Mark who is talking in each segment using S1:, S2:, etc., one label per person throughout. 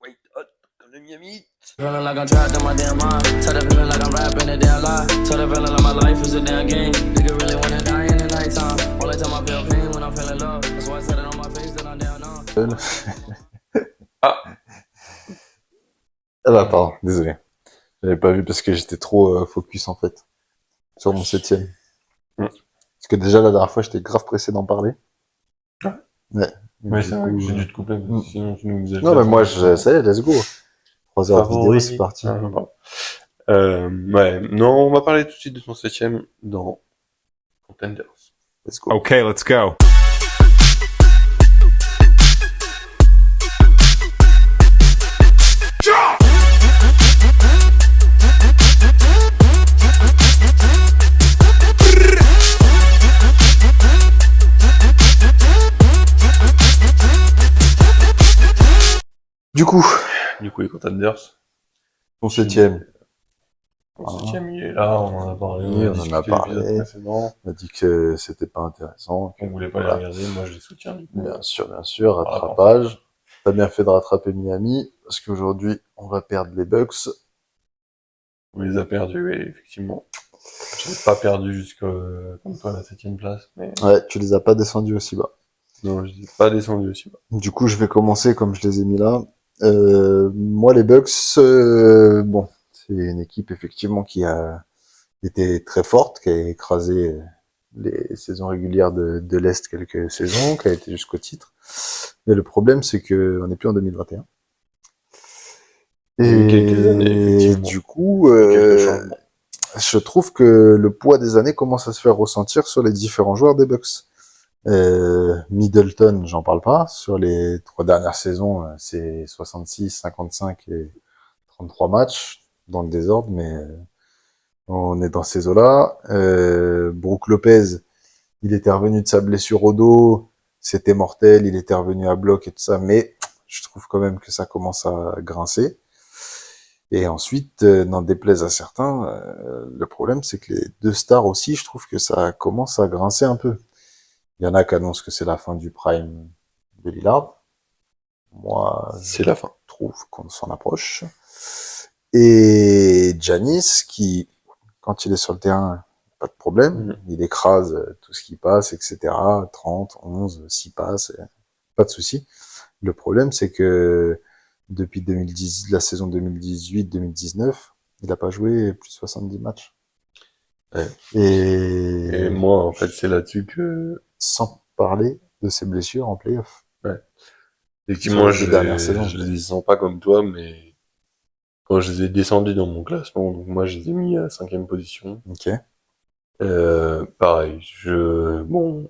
S1: Wait, hot, comme le Miami.
S2: Feeling like I'm trapped in my damn mind. Tell the feeling like I'm rapping a damn lie. Tell the feeling like my life is a damn game. Nigga really wanna die in the nighttime. Only time I feel pain when I'm feeling love. That's why I said it on my face that I'm down now.
S3: Ah pardon, désolé. J'avais pas vu parce que j'étais trop focus en fait sur mon 7ème. Parce que déjà la dernière fois j'étais grave pressé d'en parler. Ouais.
S4: Ouais, c'est vrai que j'ai dû te couper, parce que sinon tu nous faisais.
S3: Non mais moi ça y est, let's go. 3 heures de vidéo, c'est parti.
S4: Ouais, non, on va parler tout de suite de ton 7ème dans Contenders.
S3: Let's go.
S5: Okay, let's go.
S3: Du coup,
S4: les Contenders.
S3: ton 7ème.
S4: Ton 7ème, il est là, on en a parlé.
S3: Oui, on en a parlé.
S4: Précédent.
S3: On a dit que c'était pas intéressant.
S4: On voulait pas les regarder, moi je les soutiens du coup.
S3: Bien sûr, rattrapage. T'as bien fait de rattraper Miami, parce qu'aujourd'hui, on va perdre les Bucks.
S4: On les a perdus, oui, effectivement. Je n'ai pas perdu jusqu'à, comme toi, la 7ème place, mais
S3: Ouais, tu les as pas descendus aussi bas.
S4: non, je n'ai pas descendu aussi bas.
S3: Du coup, je vais commencer comme je les ai mis là. Moi, les Bucks, bon, c'est une équipe effectivement qui a été très forte, qui a écrasé les saisons régulières de l'Est quelques saisons, qui a été jusqu'au titre. Mais le problème, c'est que on n'est plus en 2021.
S4: Il y a eu quelques années, effectivement.
S3: Du coup, je trouve que le poids des années commence à se faire ressentir sur les différents joueurs des Bucks. Middleton, j'en parle pas. Sur les 3 dernières saisons, c'est 66, 55 et 33 matchs dans le désordre, mais on est dans ces eaux-là. Brook Lopez, il était revenu de sa blessure au dos, c'était mortel, il était revenu à bloc et tout ça, mais je trouve quand même que ça commence à grincer. Et ensuite, n'en déplaise à certains, le problème c'est que les 2 stars aussi, je trouve que ça commence à grincer un peu. Il y en a qui annoncent que c'est la fin du prime de Lillard. Moi,
S4: c'est la fin.
S3: Je trouve qu'on s'en approche. Et Giannis, qui, quand il est sur le terrain, pas de problème. Il écrase tout ce qui passe, etc. 30, 11, 6 passes, pas de souci. Le problème, c'est que depuis 2010, la saison 2018-2019, il n'a pas joué plus de 70 matchs.
S4: Ouais.
S3: Et
S4: moi, en fait, c'est là-dessus que...
S3: Sans parler de ses blessures en play-off.
S4: Ouais. Effectivement,
S3: je
S4: les sens pas comme toi, mais quand je les ai descendus dans mon classement, donc moi, je les ai mis à 5ème position.
S3: Ok.
S4: Pareil, bon,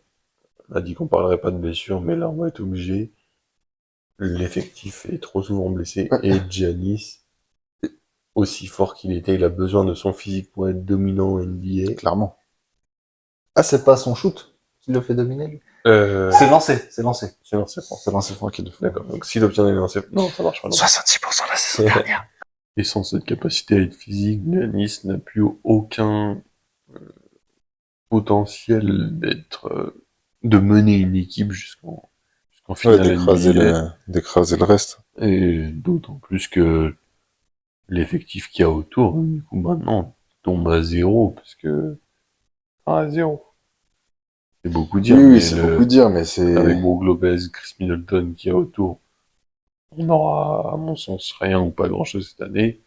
S4: on a dit qu'on parlerait pas de blessures, mais là, on va être obligé. L'effectif est trop souvent blessé, et Giannis, aussi fort qu'il était, il a besoin de son physique pour être dominant en NBA.
S3: Clairement. Ah, c'est pas son shoot qui le fait dominer, lui?
S4: C'est
S3: lancé.
S4: C'est lancé franc
S3: qu'il le fait.
S4: D'accord, donc s'il obtient des lancers... Non, ça marche pas.
S3: 66% la saison dernière.
S4: Et sans cette capacité à être physique, Giannis n'a plus aucun potentiel de mener une équipe jusqu'en finale.
S3: D'écraser le reste.
S4: Et d'autant plus que l'effectif qu'il y a autour, du coup, maintenant, tombe à 0, parce que... à 0. C'est beaucoup dire.
S3: Oui, c'est beaucoup dire, mais c'est...
S4: Avec Brook Lopez, Chris Middleton qui est autour, on aura, à mon sens, rien ou pas grand-chose cette année.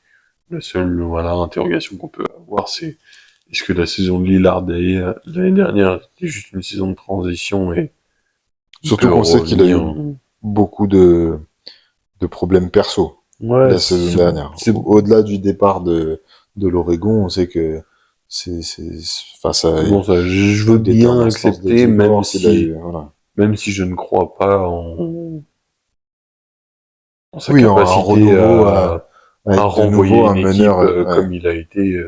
S4: La seule, interrogation qu'on peut avoir, c'est est-ce que la saison de Lillard l'année dernière était juste une saison de transition et...
S3: Surtout qu'on sait qu'il a eu beaucoup de problèmes perso la saison dernière. Au-delà du départ de l'Oregon, on sait que face à...
S4: Bon, ça, je veux bien accepter, même si je ne crois pas en sa capacité à renvoyer une équipe comme il a été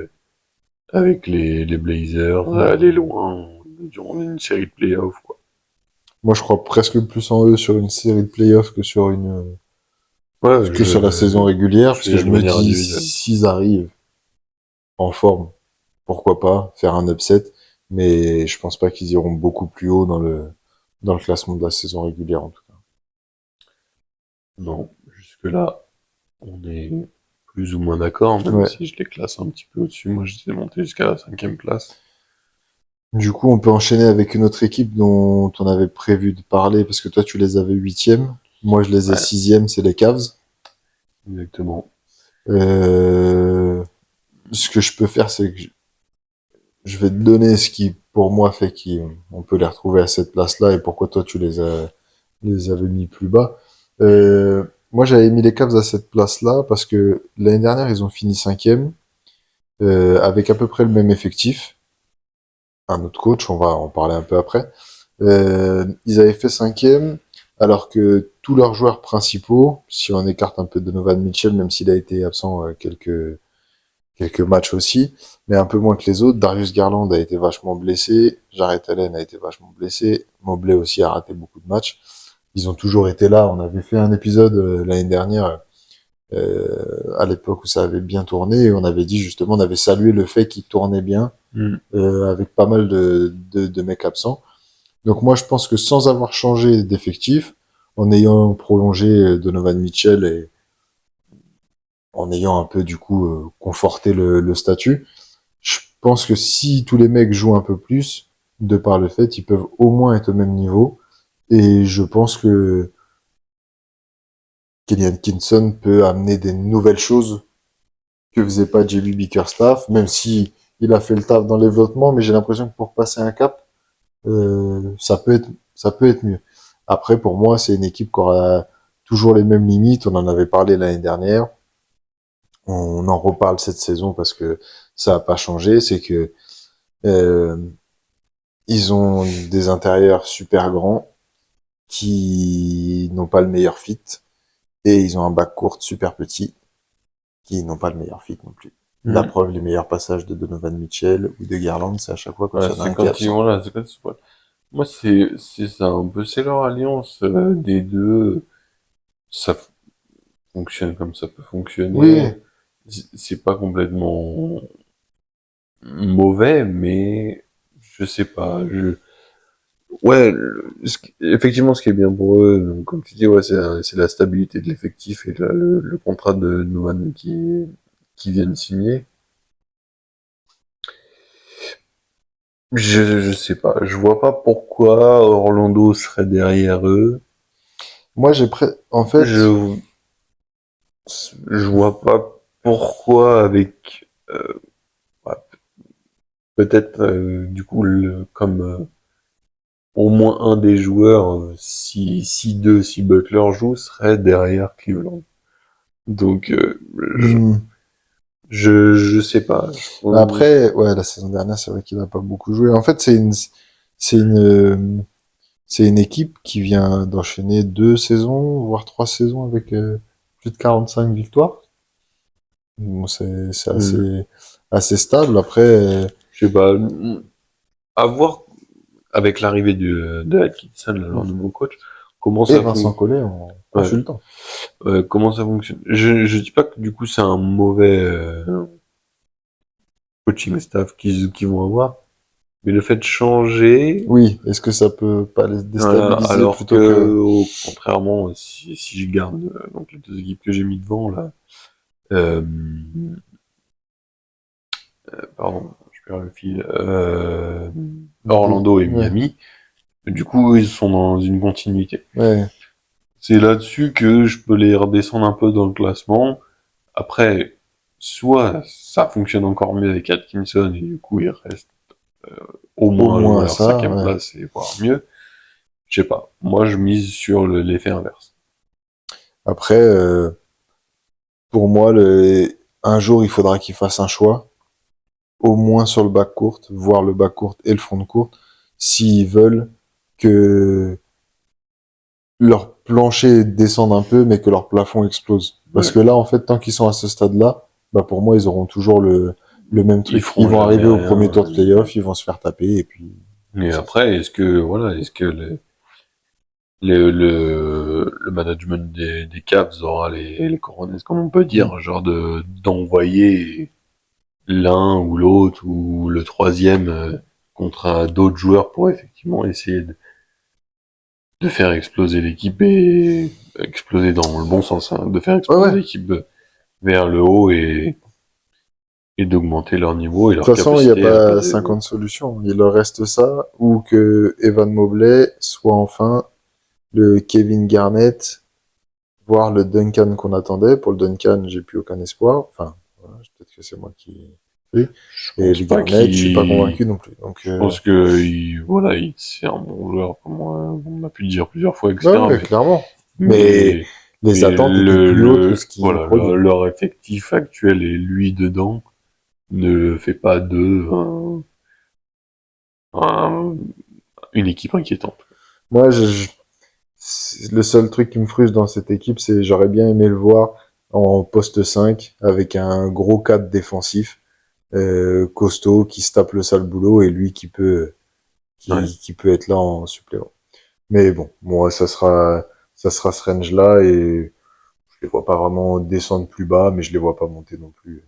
S4: avec les Blazers, à aller loin durant une série de playoffs, quoi.
S3: Moi, je crois presque plus en eux sur une série de playoffs que sur sur la saison régulière, parce que je me dis, s'ils arrivent en forme, pourquoi pas faire un upset, mais je pense pas qu'ils iront beaucoup plus haut dans le classement de la saison régulière, en tout cas.
S4: Bon, jusque-là, on est plus ou moins d'accord, même
S3: Ouais.
S4: si je les classe un petit peu au-dessus. Moi, je les ai montés jusqu'à la 5e place.
S3: Du coup, on peut enchaîner avec une autre équipe dont on avait prévu de parler, parce que toi, tu les avais 8e. Moi, je les ai
S4: Ouais,
S3: 6e, c'est les Cavs.
S4: exactement.
S3: Euh, Ce que je peux faire, c'est que je vais te donner ce qui, pour moi, fait qu'on peut les retrouver à cette place-là et pourquoi toi, les avais mis plus bas. Moi, j'avais mis les Cavs à cette place-là parce que l'année dernière, ils ont fini 5e, avec à peu près le même effectif. Un autre coach, on va en parler un peu après. Ils avaient fait 5e, alors que tous leurs joueurs principaux, si on écarte un peu Donovan Mitchell, même s'il a été absent quelques matchs aussi, mais un peu moins que les autres. Darius Garland a été vachement blessé, Jarrett Allen a été vachement blessé, Mobley aussi a raté beaucoup de matchs. Ils ont toujours été là. On avait fait un épisode l'année dernière, à l'époque où ça avait bien tourné, et on avait dit justement, on avait salué le fait qu'il tournait bien,
S4: Mm.
S3: avec pas mal de mecs absents. Donc moi, je pense que sans avoir changé d'effectif, en ayant prolongé Donovan Mitchell et en ayant un peu du coup conforté le statut, je pense que si tous les mecs jouent un peu plus, de par le fait, ils peuvent au moins être au même niveau. Et je pense que Kenny Atkinson peut amener des nouvelles choses que faisait pas JB Bickerstaff, même si il a fait le taf dans le développement, mais j'ai l'impression que pour passer un cap, ça peut être mieux. Après, pour moi, c'est une équipe qui aura toujours les mêmes limites. On en avait parlé l'année dernière. On en reparle cette saison parce que ça a pas changé. C'est que euh, ils ont des intérieurs super grands qui n'ont pas le meilleur fit et ils ont un backcourt super petit qui n'ont pas le meilleur fit non plus. La
S4: Mm.
S3: preuve, les meilleurs passages de Donovan Mitchell ou de Garland, c'est à chaque fois quand il
S4: Ouais,
S3: y en a
S4: c'est
S3: un qui est
S4: quand ils
S3: absent.
S4: vont là, c'est quand ils sont pas là. Moi, c'est ça un peu, c'est leur alliance des deux. Ça fonctionne comme ça peut
S3: Oui,
S4: fonctionner. C'est pas complètement mauvais, mais je sais pas. Ouais, effectivement, ce qui est bien pour eux, donc, comme tu dis, ouais, c'est la stabilité de l'effectif et le contrat de Noman qui viennent signer. Je sais pas, je vois pas pourquoi Orlando serait derrière eux.
S3: moi en fait,
S4: Je je vois pas pourquoi avec ouais, peut-être du coup comme au moins un des joueurs, si Butler joue, serait derrière Cleveland. Donc,
S3: hmm,
S4: je sais pas.
S3: après, ouais, la saison dernière, c'est vrai qu'il n'a pas beaucoup joué. En fait, c'est c'est une équipe qui vient d'enchaîner 2 saisons, voire 3 saisons avec plus de 45 victoires. Bon, c'est
S4: Hmm,
S3: assez stable. Après,
S4: je sais pas. À voir avec l'arrivée de Atkinson, là, leur nouveau coach, comment
S3: et
S4: ça
S3: Vincent
S4: fonctionne.
S3: Collet en
S4: Ouais,
S3: consultant.
S4: comment ça fonctionne. Je dis pas que du coup c'est un mauvais coaching staff qu'ils vont avoir, mais le fait de changer.
S3: Oui, est-ce que ça peut pas les
S4: Voilà,
S3: déstabiliser
S4: alors
S3: plutôt que...
S4: que, contrairement, si je garde donc les deux équipes que j'ai mis devant là, euh, pardon, je perds le fil, Orlando et
S3: Ouais,
S4: Miami, du coup ils sont dans une continuité.
S3: ouais.
S4: C'est là-dessus que je peux les redescendre un peu dans le classement. Après, soit ça fonctionne encore mieux avec Atkinson et du coup ils restent au
S3: Au
S4: moins dans
S3: moins
S4: leur
S3: ça,
S4: 5e
S3: ouais.
S4: place et voire mieux. Je sais pas. Moi je mise sur l'effet inverse.
S3: Après, pour moi, un jour, il faudra qu'ils fassent un choix, au moins sur le back court, voire le back court et le front court, s'ils veulent que leur plancher descende un peu, mais que leur plafond explose. Parce
S4: Ouais.
S3: que là, en fait, tant qu'ils sont à ce stade-là, bah pour moi, ils auront toujours le même
S4: Ils
S3: truc. Ils
S4: feront
S3: vont
S4: jamais
S3: arriver au premier
S4: rien.
S3: tour de playoff, ils vont se faire taper, et puis
S4: Et
S3: ça.
S4: après, est-ce que le management des Cavs aura les cojones, comme on peut
S3: Mm.
S4: dire, genre d'envoyer l'un ou l'autre ou le troisième contre d'autres joueurs pour effectivement essayer de faire exploser l'équipe et exploser dans le bon sens, hein, de faire exploser
S3: Ouais.
S4: l'équipe vers le haut et d'augmenter leur niveau et
S3: De
S4: leur
S3: toute façon, il n'y a
S4: capacité à
S3: pas
S4: peser.
S3: 50 solutions. Il leur reste ça, ou que Evan Mobley soit enfin le Kevin Garnett, voire le Duncan qu'on attendait. Pour le Duncan, j'ai plus aucun espoir. Enfin, voilà, peut-être que c'est moi qui... Oui.
S4: Je
S3: Et
S4: pense
S3: le
S4: pas
S3: Garnett, je suis pas
S4: qu'il...
S3: convaincu non plus. Donc,
S4: Je pense que voilà, c'est un bon joueur, comme on a pu le dire plusieurs fois, etc.
S3: ouais, clairement. Mais
S4: Mais,
S3: les
S4: mais
S3: attentes étaient plus hautes que ce qu'il
S4: voilà,
S3: produit.
S4: leur effectif actuel et lui dedans ne fait pas d'eux un- une équipe inquiétante.
S3: Moi, le seul truc qui me frustre dans cette équipe, c'est j'aurais bien aimé le voir en poste 5 avec un gros cadre défensif, costaud, qui se tape le sale boulot et lui
S4: Ouais.
S3: qui peut être là en supplément. Mais bon, moi, ça sera ce range-là et je les vois pas vraiment descendre plus bas, mais je les vois pas monter non plus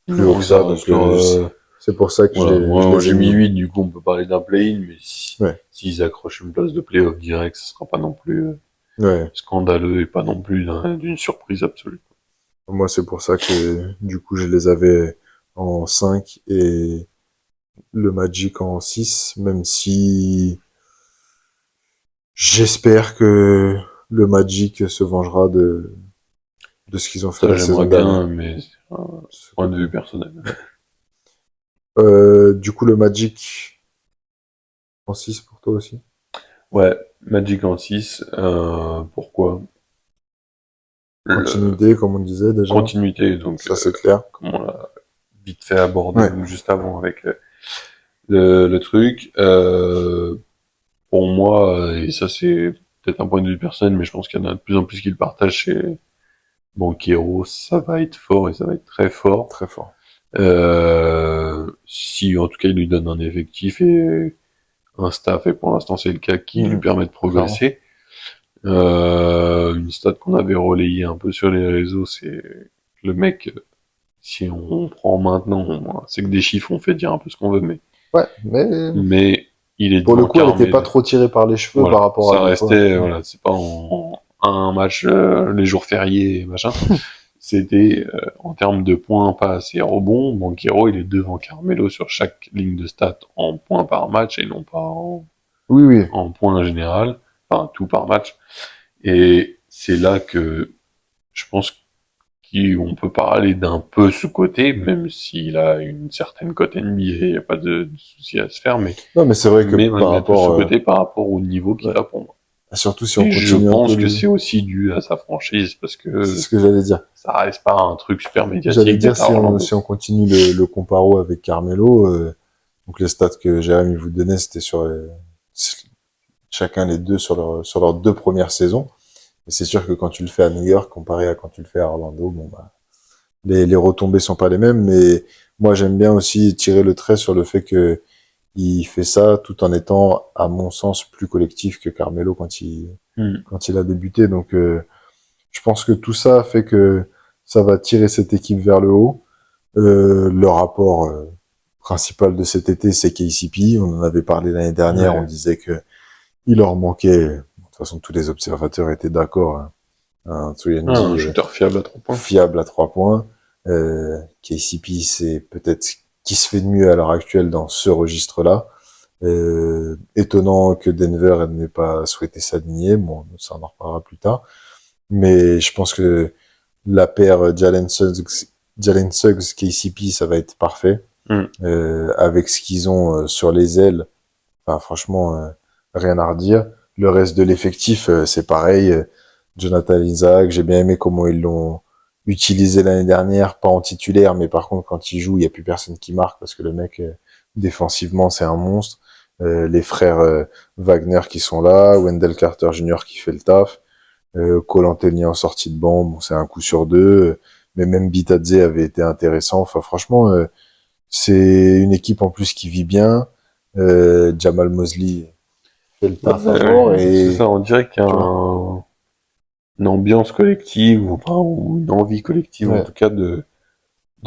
S3: haut
S4: Non,
S3: que
S4: ça
S3: ça. Donc,
S4: restera...
S3: c'est pour ça que
S4: Voilà,
S3: je
S4: moi
S3: les ai
S4: j'ai mis
S3: mis.
S4: 8, du coup on peut parler d'un play-in, mais
S3: Ouais,
S4: s'ils accrochent une place de play-off direct, ce sera pas non plus
S3: ouais.
S4: scandaleux et pas non plus d'une surprise absolue.
S3: Moi, c'est pour ça que, du coup, je les avais en 5 et le Magic en 6, même si j'espère que le Magic se vengera de ce qu'ils ont fait
S4: Ça
S3: la saison
S4: j'aimerais
S3: dernière.
S4: bien, mais c'est un
S3: Ce
S4: point de
S3: côté.
S4: vue personnel.
S3: Du coup, le Magic en 6 pour toi aussi.
S4: Ouais, Magic en 6, pourquoi? Le
S3: Continuité, comme on disait déjà.
S4: continuité, donc
S3: Ça, c'est clair.
S4: comme on l'a vite fait aborder
S3: Ouais.
S4: donc, juste avant avec le truc. Pour moi, et ça c'est peut-être un point de vue personnel, mais je pense qu'il y en a de plus en plus qui le partagent, c'est Banquero, ça va être fort et ça va être très fort.
S3: Très fort.
S4: Si en tout cas il lui donne un effectif et un staff, et pour l'instant c'est le cas, qui lui permet de progresser. Une stat qu'on avait relayée un peu sur les réseaux, c'est le mec, si on prend maintenant, c'est que des chiffres, on fait dire un peu ce qu'on veut,
S3: Ouais, mais
S4: mais il est
S3: pour le
S4: devant
S3: coup, elle était pas
S4: Carmelo.
S3: trop tirée par les cheveux par
S4: Voilà,
S3: rapport à
S4: ça
S3: des fois.
S4: restait, voilà, c'est pas en un match les jours fériés et machin. C'était en termes de points, passes et rebonds, Banquero il est devant Carmelo sur chaque ligne de stats en points par match et non pas
S3: Oui, oui.
S4: en points en général, enfin tout par match. Et c'est là que je pense qu'on peut parler d'un peu sous-côté, même s'il a une certaine cote NBA, il n'y a pas de souci à se faire,
S3: Non, mais c'est vrai que
S4: mais
S3: par
S4: malgré tout
S3: rapport,
S4: sous-côté par rapport au niveau qu'il
S3: ouais.
S4: a pour moi.
S3: Surtout si on
S4: Et je
S3: continue un peu
S4: pense que c'est aussi dû à sa franchise, parce
S3: c'est
S4: que
S3: ce que j'allais dire.
S4: ça reste pas un truc super
S3: J'allais
S4: médiatique
S3: dire
S4: d'être à Orlando.
S3: si on continue le comparo avec Carmelo, donc les stats que Jérémy vous donnait, c'était sur chacun les deux sur leurs deux premières saisons. Et c'est sûr que quand tu le fais à New York comparé à quand tu le fais à Orlando, bon bah les retombées sont pas les mêmes, mais moi j'aime bien aussi tirer le trait sur le fait que il fait ça tout en étant, à mon sens, plus collectif que Carmelo
S4: Hmm.
S3: quand il a débuté. Donc je pense que tout ça fait que ça va tirer cette équipe vers le haut. Le rapport principal de cet été, c'est KCP. On en avait parlé l'année dernière. On
S4: Ouais.
S3: disait que il leur manquait. De toute façon, tous les observateurs étaient d'accord. Hein. Un
S4: Ah, un
S3: 3
S4: shooter fiable à 3 points.
S3: fiable à 3 points. KCP, c'est peut-être ce qui se fait de mieux à l'heure actuelle dans ce registre-là. Étonnant que Denver n'ait pas souhaité s'aligner. Bon, ça on en reparlera plus tard. Mais je pense que la paire Jalen Suggs, KCP, ça va être parfait.
S4: Hmm.
S3: Avec ce qu'ils ont sur les ailes, enfin franchement, rien à redire. Le reste de l'effectif, c'est pareil. Jonathan Isaac, j'ai bien aimé comment ils l'ont utilisé l'année dernière, pas en titulaire, mais par contre quand il joue, il n'y a plus personne qui marque parce que le mec, défensivement, c'est un monstre. Les frères Wagner qui sont là, Wendell Carter Jr. qui fait le taf. Cole Anthony en sortie de banc, bon, c'est un coup sur deux, mais même Bitadze avait été intéressant. Enfin, franchement, c'est une équipe en plus qui vit bien. Jamal Mosley fait le taf à mort
S4: C'est
S3: et
S4: ça, on dirait qu'il y a
S3: tu vois,
S4: une ambiance collective, enfin, ou une envie collective en
S3: ouais,
S4: tout cas de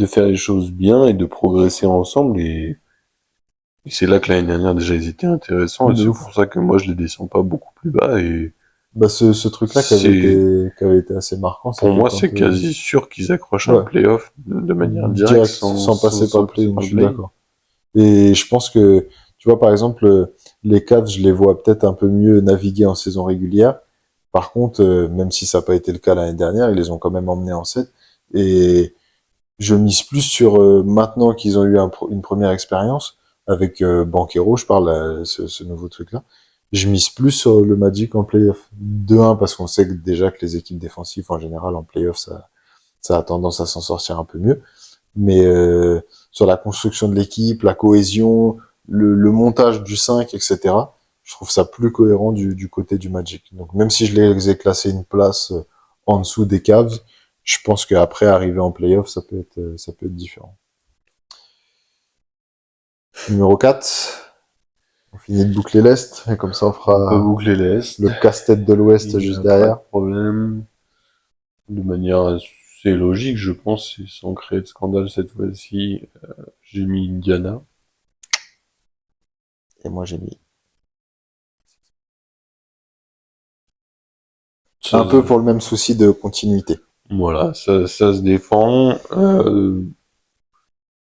S4: faire les choses bien et de progresser ensemble. Et Et c'est là que l'année dernière, déjà, ils étaient intéressants, et
S3: De
S4: c'est
S3: ouf.
S4: pour ça que moi, je les descends pas beaucoup plus bas, et
S3: Bah, ce truc-là qui avait été assez marquant,
S4: pour
S3: c'était
S4: moi,
S3: quand,
S4: c'est quasi sûr qu'ils accrochent un
S3: ouais,
S4: playoff de manière directe,
S3: direct, sans passer par
S4: sans
S3: le
S4: passer
S3: play-in,
S4: par
S3: je
S4: le
S3: suis
S4: play.
S3: d'accord. Et je pense que, tu vois, par exemple, les Cavs, je les vois peut-être un peu mieux naviguer en saison régulière. Par contre, même si ça n'a pas été le cas l'année dernière, ils les ont quand même emmenés en 7. Et je mise plus sur maintenant qu'ils ont eu une première expérience avec Banchero, je parle ce nouveau truc-là. Je mise plus sur le Magic en playoff. De un, parce qu'on sait que déjà que les équipes défensives en général en playoff, ça a tendance à s'en sortir un peu mieux. Mais sur la construction de l'équipe, la cohésion, le montage du 5, etc., je trouve ça plus cohérent du côté du Magic. Donc même si je les ai classés une place en dessous des Cavs, je pense qu'après, arriver en playoff, ça peut être différent. Numéro 4, on finit de boucler l'Est, et comme ça on
S4: On peut
S3: fera
S4: boucler l'Est.
S3: le casse-tête de
S4: Il
S3: l'Ouest
S4: n'y
S3: juste
S4: a pas de
S3: derrière.
S4: problème. De manière assez logique, je pense, et sans créer de scandale cette fois-ci, j'ai mis Indiana.
S3: Et moi j'ai mis
S4: Ça,
S3: un peu pour le même souci de continuité.
S4: voilà, ça se défend.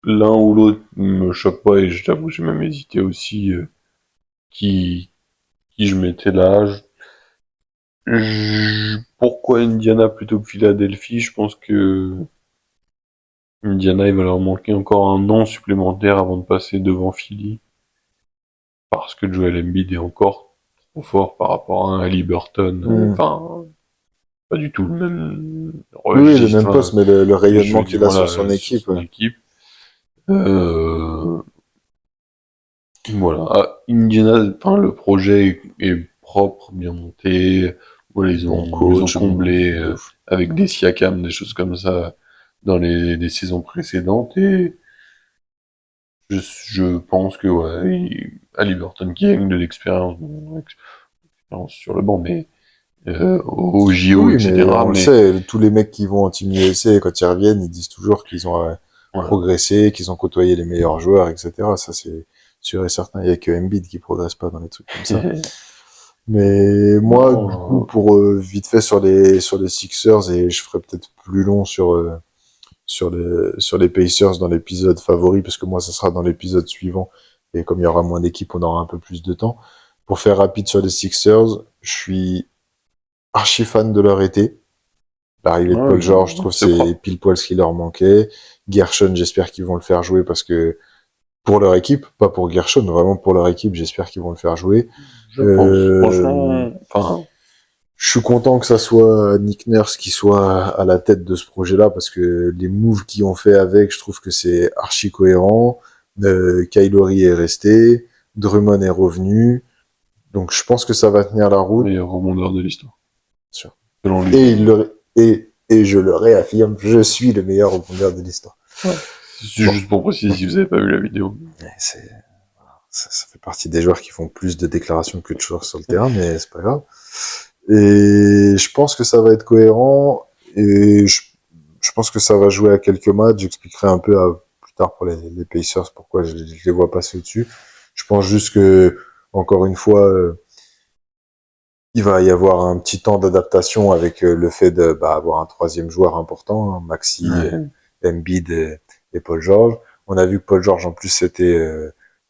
S4: L'un ou l'autre me choque pas, et je t'avoue, j'ai même hésité aussi qui, qui je mettais là. Pourquoi Indiana plutôt que Philadelphie? Je pense que Indiana, il va leur manquer encore un an supplémentaire avant de passer devant Philly. Parce que Joel Embiid est encore trop fort par rapport à un Halliburton. Enfin, pas du tout le même
S3: Oui, le
S4: registre.
S3: même poste, mais le
S4: Je
S3: rayonnement
S4: veux dire,
S3: qu'il a sur son
S4: voilà, sur
S3: équipe.
S4: son équipe. Euh, voilà. Ah, Indiana, enfin, le projet est propre, bien monté. Voilà,
S3: Bon
S4: ils ont
S3: coach,
S4: comblé
S3: de ouf.
S4: avec des Siakam, des choses comme ça dans des saisons précédentes, et je pense que ouais, Halliburton qui gagne de l'expérience, expérience sur le banc, mais au JO,
S3: Oui, mais
S4: etc.
S3: on le
S4: Mais
S3: sait, tous les mecs qui vont en Team USA, quand ils reviennent, ils disent toujours qu'ils ont
S4: voilà.
S3: progressé, qu'ils ont côtoyé les meilleurs joueurs, etc. Ça, c'est sûr et certain. Il y a que Embiid qui progresse pas dans les trucs comme ça. Mais moi, du coup,
S4: Non,
S3: pour vite fait sur les Sixers, et je ferai peut-être plus long sur les Pacers dans l'épisode favori, parce que moi, ça sera dans l'épisode suivant. Et comme il y aura moins d'équipes, on aura un peu plus de temps. Pour faire rapide sur les Sixers, je suis archi fan de leur été. L'arrivée de
S4: ouais,
S3: Paul George, je trouve
S4: c'est
S3: c'est
S4: propre.
S3: pile poil ce qui leur manquait. Gershon, j'espère qu'ils vont le faire jouer parce que pour leur équipe, pas pour Gershon, vraiment pour leur équipe, j'espère qu'ils vont le faire jouer.
S4: Je pense. Franchement, enfin,
S3: Je suis content que ça soit Nick Nurse qui soit à la tête de ce projet-là parce que les moves qu'ils ont fait avec, je trouve que c'est archi cohérent. Kylori est resté, Drummond est revenu, donc je pense que ça va tenir la route.
S4: meilleur rebondeur de l'histoire,
S3: Sûr.
S4: selon lui.
S3: Et je le réaffirme, je suis le meilleur rebondeur de l'histoire.
S4: Ouais. C'est
S3: Bon.
S4: juste pour préciser si vous avez pas vu la vidéo.
S3: Ça fait partie des joueurs qui font plus de déclarations que de joueurs sur le terrain, mais c'est pas grave. Et je pense que ça va être cohérent et je pense que ça va jouer à quelques matchs. J'expliquerai un peu plus tard pour les Pacers pourquoi je les vois passer au-dessus. Je pense juste que, encore une fois, il va y avoir un petit temps d'adaptation avec le fait de avoir un troisième joueur important, hein, Maxi,
S4: Ouais.
S3: Embiid et Paul George. On a vu que Paul George en plus c'était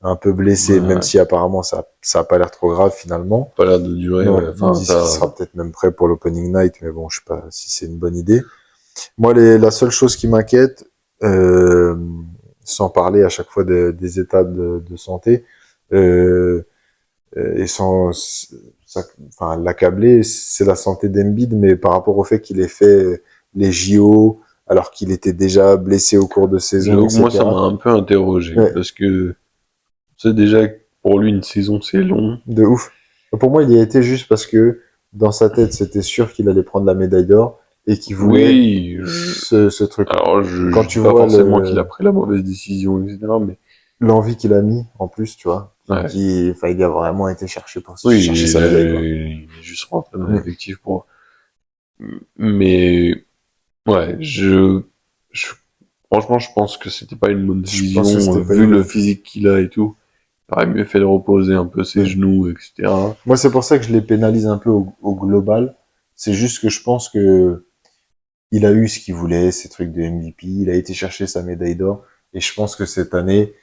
S3: un peu blessé, même
S4: Ouais.
S3: si apparemment ça a pas l'air trop grave finalement.
S4: Pas l'air de durer,
S3: Non,
S4: ouais.
S3: ils
S4: Enfin,
S3: disent qu'il
S4: ça.
S3: sera peut-être même prêt pour l'opening night, mais bon, je sais pas si c'est une bonne idée. Moi, la seule chose qui m'inquiète, euh, sans parler à chaque fois des états de santé, euh, et sans enfin, l'accabler, c'est la santé d'Embiid, mais par rapport au fait qu'il ait fait les JO, alors qu'il était déjà blessé au cours de saison,
S4: J'avoue que moi, ça m'a
S3: etc.
S4: un peu interrogé,
S3: Ouais,
S4: parce que, c'est déjà, que pour lui, une saison, c'est long.
S3: de ouf. Pour moi, il y a été juste parce que dans sa tête, c'était sûr qu'il allait prendre la médaille d'or et qu'il voulait
S4: Oui,
S3: ce truc-là.
S4: alors
S3: Quand
S4: je dis
S3: tu
S4: pas
S3: vois
S4: forcément qu'il a pris la mauvaise décision, etc., mais,
S3: l'envie qu'il a mis, en plus, tu vois, tu te
S4: ouais.
S3: dis, enfin, il a vraiment été chercher pour
S4: Oui,
S3: chercher sa médaille, quoi.
S4: il est juste rentré dans
S3: Mm.
S4: l'effectif pour, mais, ouais, je- franchement, je pense que c'était pas une bonne
S3: Je pense que
S4: décision,
S3: c'était pas
S4: vu
S3: une
S4: le
S3: bonne.
S4: physique qu'il a et tout. Il aurait mieux fait de reposer un peu ses genoux, etc.
S3: Moi, c'est pour ça que je les pénalise un peu au global. C'est juste que je pense que il a eu ce qu'il voulait, ces trucs de MVP. Il a été chercher sa médaille d'or. Et je pense que cette année,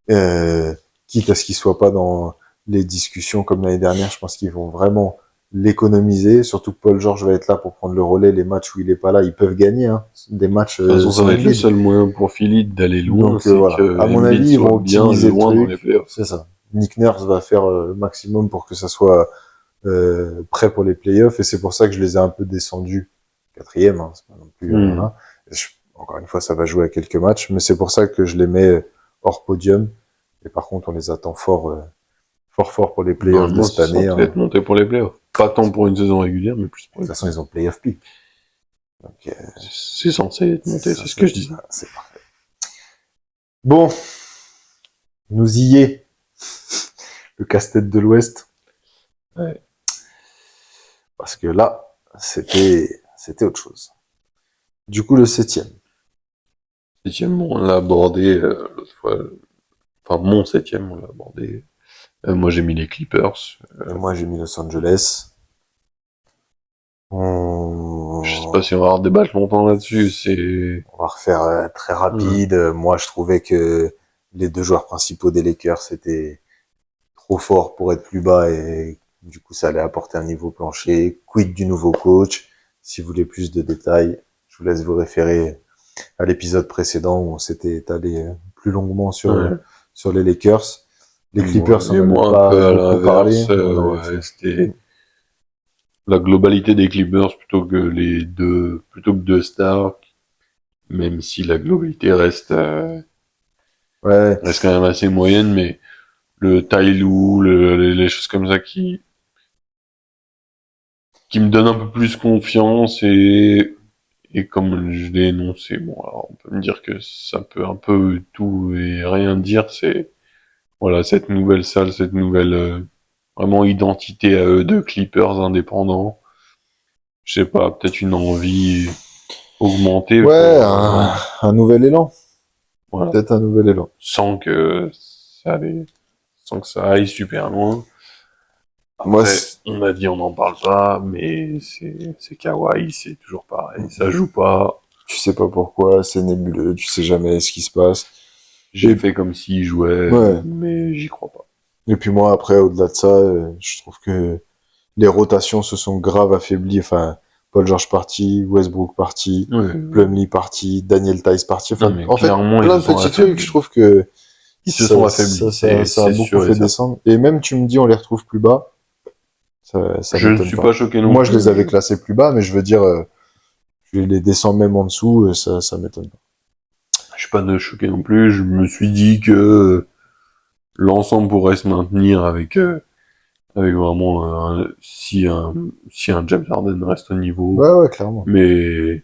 S3: quitte à ce qu'il soit pas dans les discussions comme l'année dernière, je pense qu'ils vont vraiment l'économiser. Surtout que Paul George va être là pour prendre le relais. Les matchs où il est pas là, ils peuvent gagner. Hein. Des matchs
S4: De toute façon, ça va être le
S3: solides.
S4: seul moyen pour Philippe d'aller loin,
S3: Donc
S4: c'est
S3: voilà.
S4: que
S3: À mon
S4: Embiid
S3: avis, ils
S4: soit
S3: vont
S4: bien
S3: optimiser le
S4: loin dans les
S3: truc.
S4: playoffs.
S3: C'est ça. Nick Nurse va faire le maximum pour que ça soit prêt pour les playoffs. Et c'est pour ça que je les ai un peu descendus quatrième. Hein. C'est pas non plus. Voilà. Encore une fois, ça va jouer à quelques matchs, mais c'est pour ça que je les mets hors podium. Et par contre, on les attend fort pour les playoffs de
S4: Normalement,
S3: cette
S4: c'est
S3: année.
S4: censé être monté pour les playoffs. Pas tant pour une saison régulière, mais plus pour
S3: De
S4: les
S3: toute façon, ils ont playoff pick. Donc,
S4: C'est censé être monté, c'est ce que je dis.
S3: C'est parfait. Bon, nous y est. Le casse-tête de l'Ouest.
S4: Ouais.
S3: Parce que là, c'était autre chose. Du coup, le 7e.
S4: Septième, on l'a abordé l'autre fois. Enfin, mon septième, on l'a abordé. Moi, j'ai mis les Clippers.
S3: Et moi, j'ai mis Los Angeles.
S4: Je sais pas si on va avoir débattre longtemps là-dessus.
S3: On va refaire très rapide. Moi, je trouvais que les deux joueurs principaux des Lakers étaient trop forts pour être plus bas et du coup, ça allait apporter un niveau plancher. Quid du nouveau coach? Si vous voulez plus de détails, je vous laisse vous référer à l'épisode précédent où on s'était étalé plus longuement sur les Lakers. Les Clippers, on
S4: et
S3: en
S4: moi,
S3: a
S4: un peu à
S3: pas beaucoup parlé.
S4: l'inverse, c'était la globalité des Clippers plutôt que deux stars, même si la globalité
S3: Ouais.
S4: reste quand même assez moyenne, mais le Ty Lue, les choses comme ça qui me donnent un peu plus confiance et comme je l'ai énoncé, bon, alors on peut me dire que ça peut un peu tout et rien dire, c'est, voilà, cette nouvelle salle, cette nouvelle, vraiment identité à eux de Clippers indépendants. Je sais pas, peut-être une envie augmentée.
S3: Ouais,
S4: pour,
S3: un nouvel élan.
S4: voilà.
S3: Peut-être un nouvel élan.
S4: Sans que ça aille super loin.
S3: Moi,
S4: Après, on a dit on n'en parle pas, mais c'est Kawhi, c'est toujours pareil, ça joue pas.
S3: tu sais pas pourquoi, c'est nébuleux, tu sais jamais ce qui se passe.
S4: J'ai
S3: Et-
S4: fait comme s'il jouait,
S3: Ouais.
S4: mais j'y crois pas.
S3: Et puis moi, après, au-delà de ça, je trouve que les rotations se sont grave affaiblies. Enfin, Paul George parti, Westbrook parti,
S4: Ouais.
S3: Plumlee parti, Daniel Tice parti. Enfin,
S4: Non, mais
S3: en fait,
S4: clairement,
S3: plein
S4: ils
S3: de
S4: se sont
S3: petits
S4: affaiblis.
S3: trucs, je trouve que
S4: Ils se sont affaiblis,
S3: ça a
S4: c'est
S3: beaucoup
S4: sûr et
S3: fait
S4: certain.
S3: descendre. Et même, tu me dis, on les retrouve plus bas. Ça
S4: Je ne
S3: m'étonne
S4: suis pas choqué non
S3: Moi,
S4: plus.
S3: je les avais classés plus bas, mais je veux dire, je les descends même en dessous, ça m'étonne pas.
S4: Je suis pas de choqué non plus. Je me suis dit que l'ensemble pourrait se maintenir avec vraiment si un James Harden reste au niveau.
S3: Ouais, clairement.
S4: Mais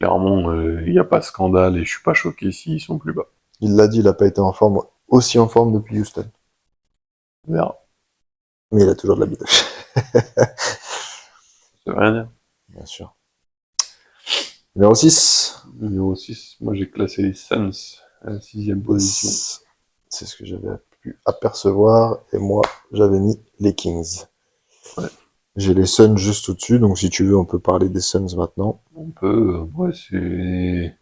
S4: clairement, il n'y a pas de scandale et je suis pas choqué s'ils sont plus bas.
S3: Il l'a dit, il a pas été aussi en forme depuis Houston.
S4: On verra.
S3: Mais il a toujours de la bite.
S4: Ça veut rien dire.
S3: Bien sûr. Numéro 6.
S4: Numéro 6, moi j'ai classé les Suns à la 6e position.
S3: C'est ce que j'avais pu apercevoir. Et moi, j'avais mis les Kings.
S4: Ouais.
S3: J'ai les Suns juste au-dessus. Donc, si tu veux, on peut parler des Suns maintenant.
S4: On peut, ouais, c'est...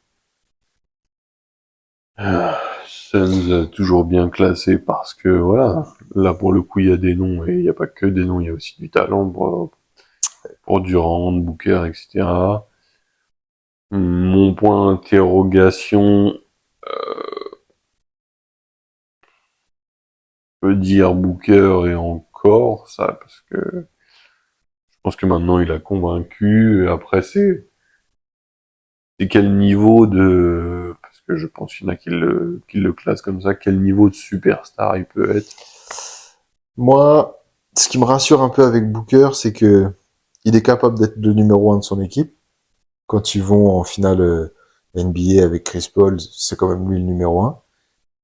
S4: Suns toujours bien classé parce que, voilà, là pour le coup il y a des noms, et il n'y a pas que des noms, il y a aussi du talent pour Durant, Booker, etc. Mon point d'interrogation, peut dire Booker et encore, ça, parce que je pense que maintenant il a convaincu, et après c'est quel niveau de, parce que je pense qu'il y en a qui le classent comme ça, quel niveau de superstar il peut être.
S3: Moi, ce qui me rassure un peu avec Booker, c'est que il est capable d'être le numéro 1 de son équipe. Quand ils vont en finale NBA avec Chris Paul, c'est quand même lui le numéro 1.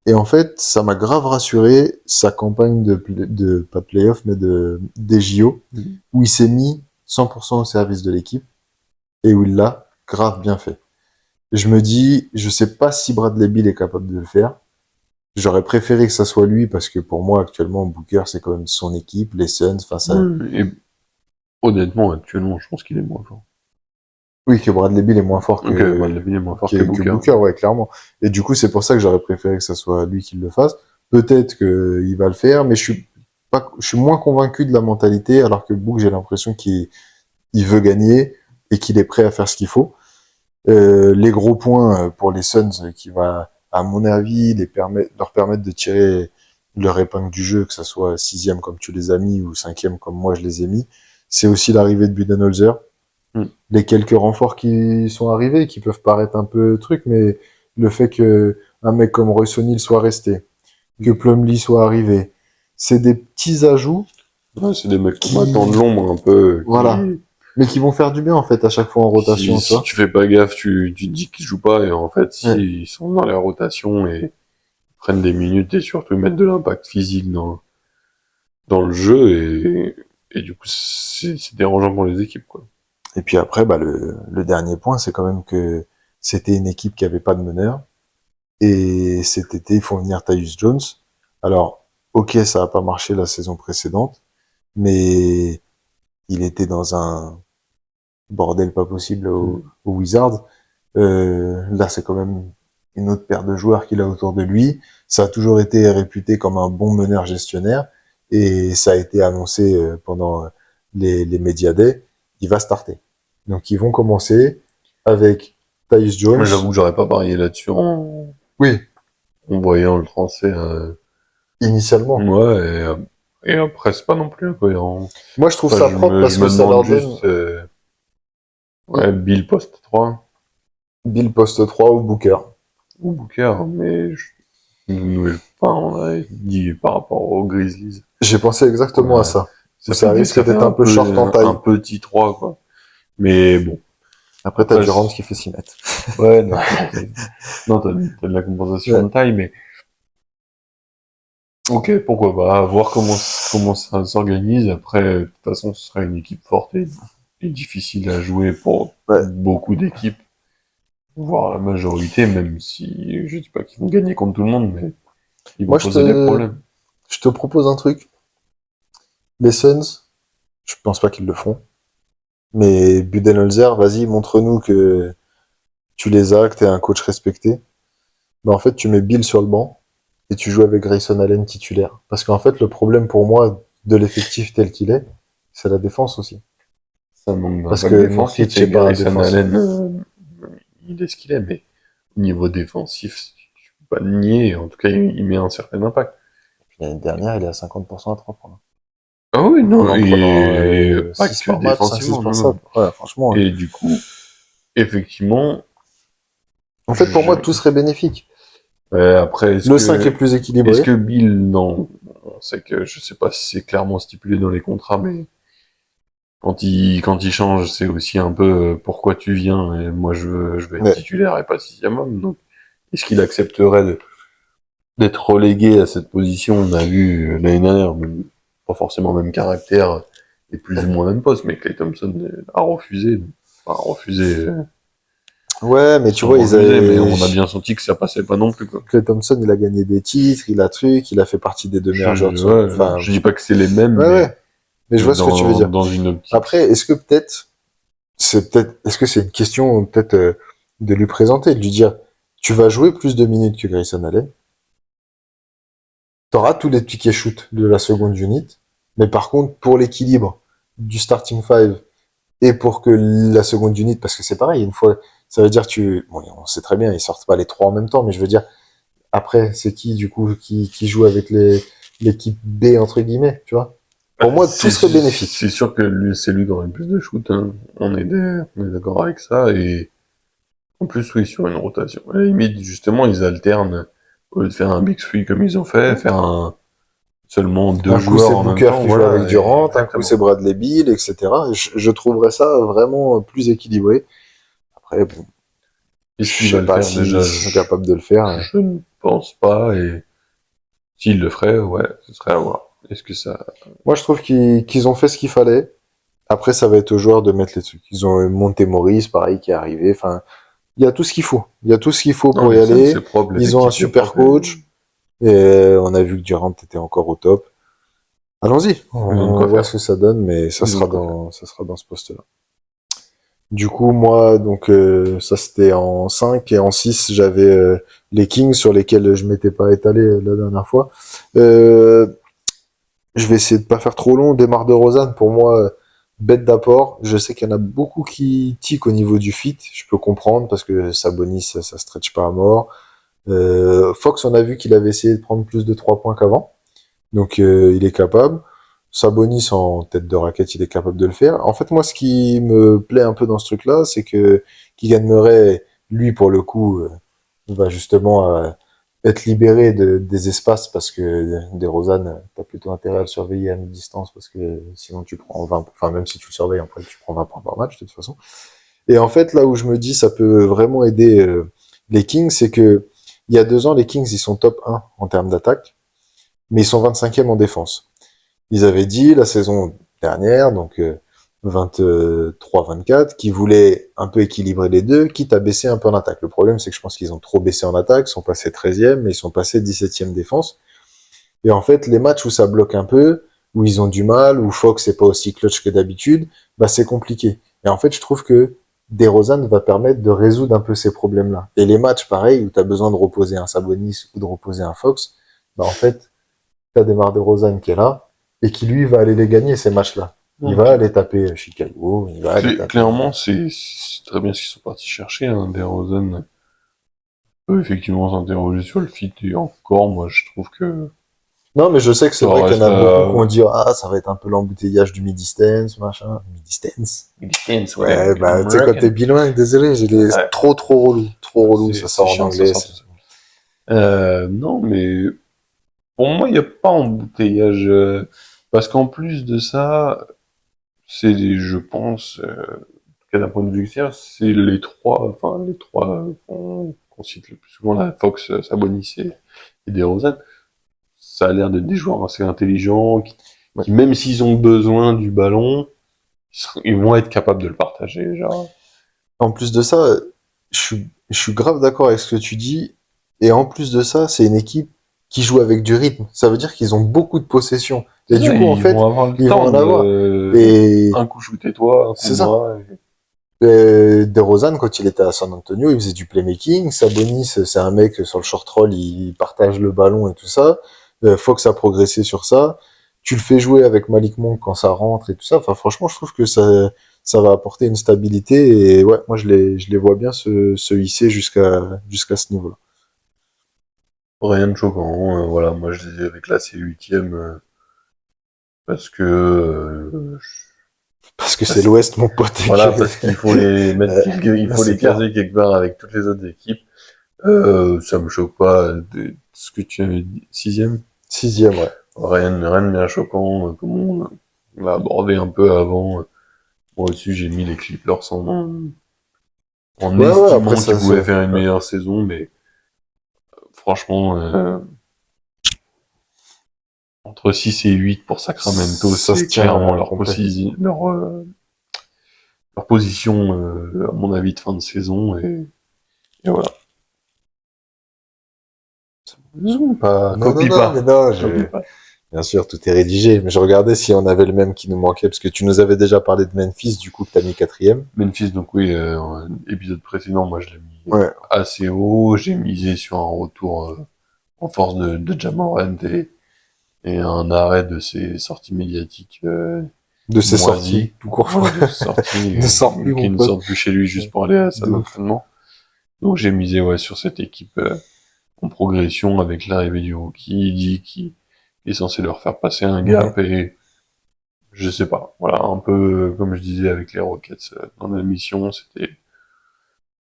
S3: Et en fait, ça m'a grave rassuré sa campagne pas de playoff, mais des JO, où il s'est mis 100% au service de l'équipe et où il l'a grave bien fait. Et je me dis, je sais pas si Bradley Beal est capable de le faire, J'aurais préféré que ça soit lui parce que pour moi, actuellement, Booker, c'est quand même son équipe, les Suns, enfin ça.
S4: Et honnêtement, actuellement, je pense qu'il est moins fort.
S3: Oui, que Bradley Beal est moins fort
S4: Ok, Bradley Beal est moins fort que Booker.
S3: Ouais, clairement. Et du coup, c'est pour ça que j'aurais préféré que ça soit lui qui le fasse. Peut-être qu'il va le faire, mais je suis moins convaincu de la mentalité, alors que Book, j'ai l'impression qu'il veut gagner et qu'il est prêt à faire ce qu'il faut. Les gros points pour les Suns qui va, à mon avis, leur permettre de tirer leur épingle du jeu, que ça soit 6e comme tu les as mis ou 5e comme moi je les ai mis, c'est aussi l'arrivée de Budenholzer. Les quelques renforts qui sont arrivés, qui peuvent paraître un peu truc, mais le fait que un mec comme Royce O'Neal soit resté, que Plumlee soit arrivé, c'est des petits ajouts.
S4: Ouais, c'est des mecs qui attendent l'ombre un peu.
S3: Voilà. Mais qui vont faire du bien, en fait, à chaque fois en rotation, tu vois.
S4: Si tu fais pas gaffe, tu te dis qu'ils jouent pas, et en fait, si ils sont dans la rotation et prennent des minutes et surtout mettent de l'impact physique dans le jeu, et du coup, c'est dérangeant pour les équipes, quoi.
S3: Et puis après, bah, le dernier point, c'est quand même que c'était une équipe qui avait pas de meneur. Et cet été, ils font venir Tyus Jones. Alors, ok, ça a pas marché la saison précédente, mais il était dans un bordel pas possible au Wizards. Là, c'est quand même une autre paire de joueurs qu'il a autour de lui. Ça a toujours été réputé comme un bon meneur gestionnaire, et ça a été annoncé pendant les Media Day. Il va starter. Donc, ils vont commencer avec Tyus Jones.
S4: Moi, j'avoue que j'aurais pas parié là-dessus
S3: Oui,
S4: en voyant le transfert.
S3: initialement.
S4: Ouais, et après, c'est pas non plus incohérent.
S3: Moi, je trouve ça propre parce que ça leur donne
S4: juste, ouais, Bill poste 3
S3: Bill poste 3 ou Booker.
S4: ou Booker, mais on a dit par rapport aux Grizzlies.
S3: J'ai pensé exactement à ça. Ça risque d'être un peu short en taille.
S4: Un petit 3, quoi. Mais bon.
S3: Après, t'as Durant qui fait 6 mètres.
S4: Ouais, non. Non, t'as de la compensation de taille, mais. Ok, pourquoi pas. Voir comment ça s'organise. Après, de toute façon, ce sera une équipe forte et difficile à jouer pour beaucoup d'équipes. Voire la majorité, même si je dis pas qu'ils vont gagner contre tout le monde, mais ils vont poser des problèmes.
S3: Je te propose un truc. Les Suns, je pense pas qu'ils le feront. Mais Budenholzer, vas-y, montre-nous que tu les as, que t'es un coach respecté. Mais en fait, tu mets Bill sur le banc et tu joues avec Grayson Allen titulaire. Parce qu'en fait, le problème pour moi de l'effectif tel qu'il est, c'est la défense aussi.
S4: Ça manque
S3: parce
S4: pas
S3: que
S4: de défense,
S3: Grayson
S4: Allen, il est ce qu'il est, mais au niveau défensif, tu peux pas le nier. En tout cas, il met un certain impact.
S3: L'année dernière, il est à 50% à 3 points.
S4: Ah oui, non,
S3: en
S4: et pas que
S3: par match,
S4: défensivement.
S3: 5, 6 par ouais, franchement.
S4: Et du coup, effectivement...
S3: En fait, pour moi, tout serait bénéfique.
S4: Après,
S3: le 5 est plus équilibré.
S4: Est-ce que Bill, non, on sait que je sais pas si c'est clairement stipulé dans les contrats, mais quand il change, c'est aussi un peu pourquoi tu viens, et moi je veux être titulaire et pas 6e homme. Donc, est-ce qu'il accepterait d'être relégué à cette position? On a vu l'année dernière, pas forcément le même caractère et plus ou moins le même poste, mais Klay Thompson a refusé. Enfin, refusé.
S3: Ouais, mais tu vois,
S4: mais on a bien senti que ça passait pas non plus, quoi.
S3: Klay Thompson, il a gagné des titres, il a fait partie des 2 meilleurs joueurs.
S4: Enfin, je dis pas que c'est les mêmes,
S3: mais je vois ce que tu veux dire.
S4: Dans une optique.
S3: Après, est-ce que c'est une question peut-être de lui présenter, de lui dire, tu vas jouer plus de minutes que Grayson Allen. T'auras tous les tickets shoot de la seconde unit, mais par contre, pour l'équilibre du starting 5 et pour que la seconde unit, parce que c'est pareil, une fois, ça veut dire bon, on sait très bien, ils sortent pas les 3 en même temps, mais je veux dire, après, c'est qui, du coup, qui joue avec l'équipe B, entre guillemets, tu vois? Pour moi, tout serait bénéfique.
S4: C'est sûr que c'est lui qui aurait le plus de shoot, hein. On est d'accord avec ça, et en plus, oui, sur une rotation. À la limite, justement, ils alternent, au lieu de faire un Big Three comme ils ont fait, faire seulement 2 joueurs en même temps.
S3: Un coup, c'est Booker qui joue avec Durant, un coup, c'est Bradley Beal, etc. Je trouverais ça vraiment plus équilibré. Après, bon.
S4: Est-ce qu'il va le faire déjà?
S3: Je suis capable de le faire.
S4: Je ne pense pas, et s'il le ferait, ouais, ce serait à voir. Est-ce que ça...
S3: Moi, je trouve qu'ils ont fait ce qu'il fallait. Après, ça va être aux joueurs de mettre les trucs. Ils ont Monte Morris, pareil, qui est arrivé. Enfin, il y a tout ce qu'il faut. Il y a tout ce qu'il faut pour y aller. Ils ont un super coach. Et on a vu que Durant était encore au top. Allons-y,
S4: Ils ont de
S3: on
S4: quoi
S3: voit
S4: faire.
S3: ce que ça donne, mais ça
S4: Ils ont
S3: sera
S4: de quoi
S3: ça sera dans ce poste-là. Du coup, moi, donc ça c'était en 5 et en 6 j'avais les Kings sur lesquels je m'étais pas étalé la dernière fois. Euh, je vais essayer de pas faire trop long. Démarre de Rosanne, pour moi, bête d'apport. Je sais qu'il y en a beaucoup qui tiquent au niveau du fit. Je peux comprendre parce que Sabonis, ça stretch pas à mort. Fox, on a vu qu'il avait essayé de prendre plus de 3 points qu'avant. Donc il est capable. Sabonis en tête de raquette, il est capable de le faire. En fait, moi, ce qui me plaît un peu dans ce truc-là, c'est que Keegan Murray, lui, pour le coup, va justement être libéré des espaces parce que DeRozan, t'as plutôt intérêt à le surveiller à mi-distance parce que sinon tu prends 20, enfin même si tu le surveilles, après tu prends 20 points par match de toute façon. Et en fait, là où je me dis ça peut vraiment aider les Kings, c'est que il y a 2 ans, les Kings, ils sont top 1 en termes d'attaque, mais ils sont 25e en défense. Ils avaient dit la saison dernière, donc 23-24, qu'ils voulaient un peu équilibrer les deux, quitte à baisser un peu en attaque. Le problème, c'est que je pense qu'ils ont trop baissé en attaque, ils sont passés 13e, mais ils sont passés 17e défense. Et en fait, les matchs où ça bloque un peu, où ils ont du mal, où Fox n'est pas aussi clutch que d'habitude, bah c'est compliqué. Et en fait, je trouve que DeRozan va permettre de résoudre un peu ces problèmes-là. Et les matchs, pareil, où tu as besoin de reposer un Sabonis ou de reposer un Fox, bah en fait, t'as DeMar DeRozan qui est là, et qui lui va aller les gagner ces matchs-là. Il va
S4: Ok.
S3: aller taper Chicago, il va aller taper.
S4: Clairement, c'est très bien ce qu'ils sont partis chercher. Hein. DeRozan peut effectivement s'interroger sur le fit. Et encore, moi, je trouve que
S3: Non, mais je sais que c'est
S4: ça
S3: vrai qu'il y en
S4: reste
S3: a beaucoup qui vont dire ah ça va être un peu l'embouteillage du midi-stance, machin. Midi-stance.
S4: Distance,
S3: Ouais, bah tu sais quand t'es bilingue, désolé, j'ai les
S4: Ouais.
S3: trop relou, ça
S4: C'est
S3: sort en
S4: chiant, ça
S3: anglais.
S4: sort tout seul. Non, mais pour moi, il n'y a pas embouteillage. Parce qu'en plus de ça, c'est, je pense, en tout cas d'un point de vue extérieur, c'est les trois qu'on cite le plus souvent, là, Fox, Sabonis et DeRozan. Ça a l'air d'être des joueurs assez intelligents,
S3: Ouais.
S4: qui même s'ils ont besoin du ballon, ils vont être capables de le partager, genre.
S3: En plus de ça, je suis grave d'accord avec ce que tu dis. Et en plus de ça, c'est une équipe qui joue avec du rythme. Ça veut dire qu'ils ont beaucoup de possessions. Et
S4: C'est
S3: du
S4: ça,
S3: coup, en
S4: ils vont
S3: fait,
S4: avoir le
S3: ils vont
S4: temps
S3: en avoir.
S4: de
S3: Et
S4: un coup shooter toi, un coup
S3: c'est ça.
S4: moi.
S3: DeRozan, quand il était à San Antonio, il faisait du playmaking. Sabonis, c'est un mec sur le short roll, il partage le ballon et tout ça. Fox a progressé sur ça. Tu le fais jouer avec Malik Monk quand ça rentre et tout ça. Enfin, franchement, je trouve que ça va apporter une stabilité. Et ouais, moi, je les vois bien se hisser jusqu'à ce niveau-là.
S4: Rien de choquant, voilà, moi je les avais classés huitième parce que
S3: Parce que c'est
S4: parce-
S3: l'Ouest, mon pote.
S4: voilà, parce qu'il faut les mettre il faut
S3: C'est
S4: les
S3: clair.
S4: caser quelque part avec toutes les autres équipes. Ça me choque pas ce que tu avais dit. Sixième?
S3: 6e, ouais.
S4: Rien de bien choquant, comme on l'a abordé un peu avant. Moi aussi j'ai mis les Clippers en
S3: Ouais, ouais, après,
S4: estimant qu'ils
S3: ça,
S4: pouvaient faire une meilleure saison, mais franchement, entre 6 et 8 pour Sacramento,
S3: ça se
S4: c'est
S3: tient
S4: clairement
S3: complet.
S4: leur position, à mon avis, de fin de saison. Et voilà. Zoom, pas,
S3: Non, non, non, mais non,
S4: copie pas.
S3: bien sûr, tout est rédigé. Mais je regardais si on avait le même qui nous manquait, parce que tu nous avais déjà parlé de Memphis, du coup, que t'as mis 4e.
S4: Memphis, donc oui, épisode précédent, moi je l'ai mis
S3: Ouais.
S4: assez haut. J'ai misé sur un retour en force de Ja Morant et un arrêt de ses sorties médiatiques
S3: De ses
S4: moisies.
S3: sorties, tout court.
S4: Ouais, de ses sorties
S3: Ne sort plus,
S4: qui
S3: mon
S4: ne
S3: pote.
S4: sortent plus chez lui juste pour aller à sa
S3: De ouf.
S4: entraînement. Donc j'ai misé ouais, sur cette équipe en progression avec l'arrivée du rookie, qui est censé leur faire passer un gap et je sais pas. Voilà, un peu comme je disais avec les Rockets dans la mission, c'était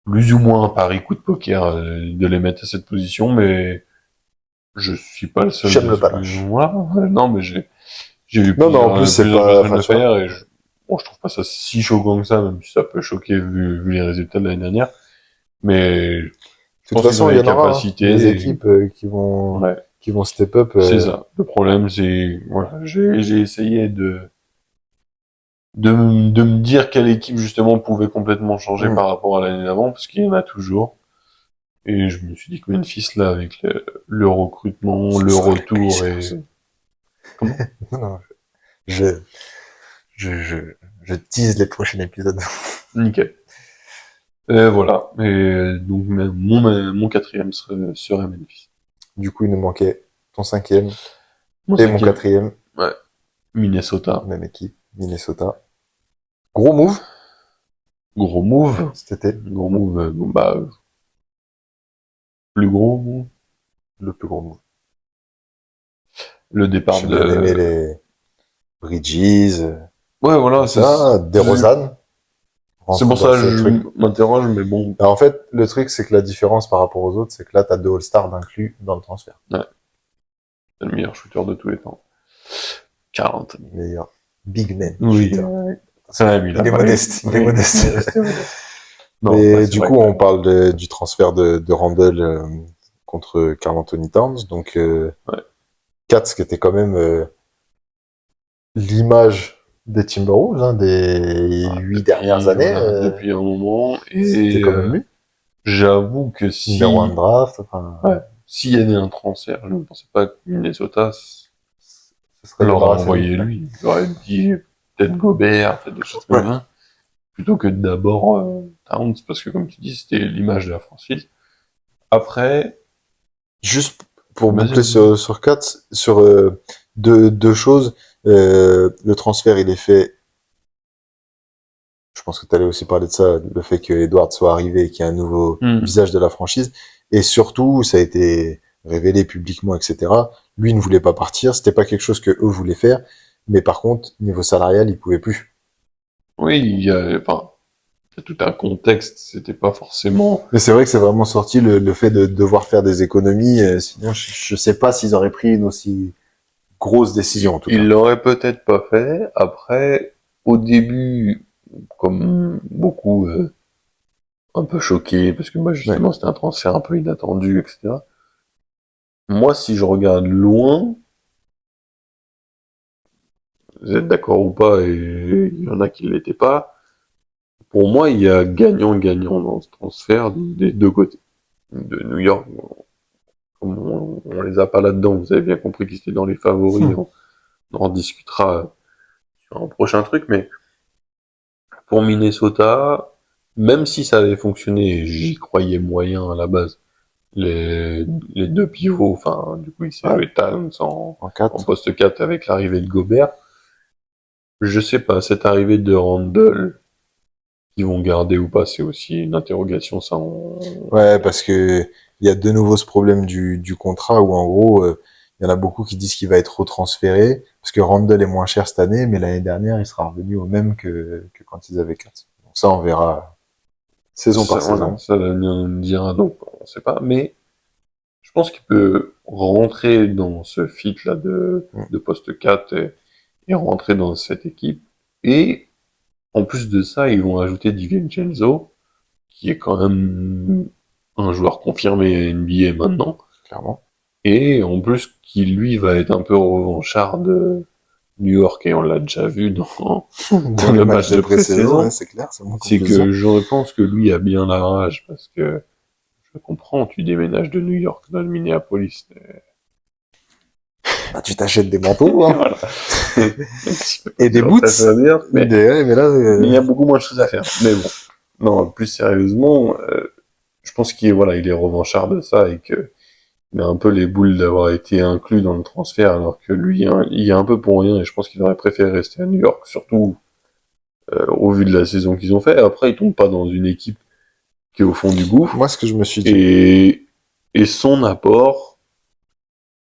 S4: plus ou moins un pari coup de poker de les mettre à cette position, mais je suis pas le seul.
S3: J'aime le panache.
S4: Voilà, non, mais j'ai vu
S3: Non, mais en plus, c'est
S4: plusieurs
S3: pas,
S4: personnes
S3: enfin,
S4: le
S3: tu vois.
S4: faire et bon, je trouve pas ça si choquant que ça, même si ça peut choquer vu les résultats de l'année dernière. Mais je
S3: De toute
S4: pense qu'ils ont
S3: façon, il y
S4: les
S3: en aura, hein,
S4: capacités.
S3: des équipes
S4: Ouais,
S3: qui vont step up.
S4: c'est ça. Le problème, c'est voilà, j'ai essayé de me dire quelle équipe justement pouvait complètement changer
S3: Mm.
S4: par rapport à l'année d'avant, parce qu'il y en a toujours. Et je me suis dit que Memphis, là, avec le recrutement, le
S3: Ça aurait pu,
S4: retour
S3: ça,
S4: et...
S3: ça.
S4: Comment?
S3: Non, non, je, je tease les prochains épisodes.
S4: Nickel. Et voilà. Et donc, mon quatrième serait Memphis.
S3: Du coup, il nous manquait ton cinquième
S4: Mon
S3: et mon
S4: cinquième,
S3: quatrième,
S4: ouais, Minnesota.
S3: même équipe, Minnesota. Gros move
S4: Gros move.
S3: cet été,
S4: Gros move, bon, bah, plus gros move.
S3: le plus gros move.
S4: Le départ
S3: J'ai bien aimé
S4: de...
S3: les Bridges,
S4: Ouais, voilà,
S3: ça, DeRozan.
S4: c'est pour
S3: Rentre
S4: ça
S3: dans
S4: que
S3: ces
S4: je
S3: trucs.
S4: m'interroge, mais bon,
S3: Alors, en fait, le truc, c'est que la différence par rapport aux autres, c'est que là, t'as 2 All-Stars inclus dans le transfert.
S4: c'est le meilleur shooter de tous les temps. 40.
S3: Meilleur big man
S4: Oui,
S3: shooter.
S4: c'est vrai, lui,
S3: Il est modeste, il est modeste.
S4: Non,
S3: Et
S4: ouais, c'est
S3: du
S4: vrai
S3: coup,
S4: que-
S3: on parle du transfert de Randle contre Karl Anthony Towns. Donc,
S4: Ouais.
S3: Katz, qui était quand même l'image des Timberwolves, hein, des 8 dernières années.
S4: Voilà, depuis un moment.
S3: C'était
S4: Et
S3: quand même lui.
S4: j'avoue que si
S3: Numéro 1 de draft. Enfin,
S4: ouais, s'il y avait un transfert, je ne pensais pas que Minnesota
S3: ce serait
S4: leur a
S3: débarrassé de
S4: envoyé lui. J'aurais dit peut-être Gobert, peut-être des choses comme ça. Plutôt que d'abord Towns, parce que comme tu dis, c'était l'image de la franchise. Après,
S3: Juste pour
S4: vas-y,
S3: boucler
S4: vas-y.
S3: sur Katz, sur deux choses. Le transfert, il est fait. Je pense que tu allais aussi parler de ça, le fait que Edward soit arrivé et qu'il y ait un nouveau visage de la franchise. Et surtout, ça a été révélé publiquement, etc. Lui ne voulait pas partir, c'était pas quelque chose que eux voulaient faire. Mais par contre, niveau salarial, il pouvait plus.
S4: Oui, enfin, il y a tout un contexte, c'était pas forcément...
S3: Mais c'est vrai que c'est vraiment sorti le fait de devoir faire des économies. Sinon, je sais pas s'ils auraient pris une aussi grosse décision, en tout cas.
S4: Il l'aurait peut-être pas fait. Après, au début, comme beaucoup, un peu choqué, parce que moi, justement, c'était un transfert un peu inattendu, etc. Moi, si je regarde loin, vous êtes d'accord ou pas, et il y en a qui ne l'étaient pas, pour moi, il y a gagnant-gagnant dans ce transfert des deux côtés. De New York, comme on les a pas là-dedans, vous avez bien compris qu'ils étaient dans les favoris, on en discutera sur un prochain truc, mais pour Minnesota, même si ça avait fonctionné, et j'y croyais moyen à la base, les deux pivots, enfin, du coup, il s'est joué Towns
S3: En
S4: en
S3: 4.
S4: poste 4 avec l'arrivée de Gobert. Je sais pas, cette arrivée de Randle, qu'ils vont garder ou pas, c'est aussi une interrogation, ça.
S3: Ouais, parce que il y a de nouveau ce problème du contrat où en gros, il y en a beaucoup qui disent qu'il va être retransféré parce que Randle est moins cher cette année, mais l'année dernière, il sera revenu au même que quand ils avaient 4. Donc ça, on verra saison par
S4: Voilà,
S3: saison.
S4: ça l'avenir nous le dira, donc on sait pas, mais je pense qu'il peut rentrer dans ce fit-là de poste 4 et rentrer dans cette équipe. Et en plus de ça, ils vont ajouter DiVincenzo, qui est quand même un joueur confirmé NBA maintenant,
S3: Clairement.
S4: et en plus qui lui va être un peu revanchard de New York, et on l'a déjà vu dans
S3: Dans
S4: le match de pré-saison,
S3: ouais, c'est clair, c'est moins
S4: c'est
S3: conclusion.
S4: que je pense que lui a bien la rage, parce que je comprends, tu déménages de New York dans le Minneapolis.
S3: Bah, tu t'achètes des manteaux, hein.
S4: Voilà.
S3: Et des boots.
S4: Mais
S3: Mais là,
S4: il y a beaucoup moins de choses à faire. Mais bon. Non, plus sérieusement, je pense qu'il voilà, il est revanchard de ça et que il a un peu les boules d'avoir été inclus dans le transfert alors que lui, hein, il y a un peu pour rien et je pense qu'il aurait préféré rester à New York, surtout au vu de la saison qu'ils ont fait. Après, il tombe pas dans une équipe qui est au fond du gouffre
S3: moi, ce que je me suis dit,
S4: et son apport,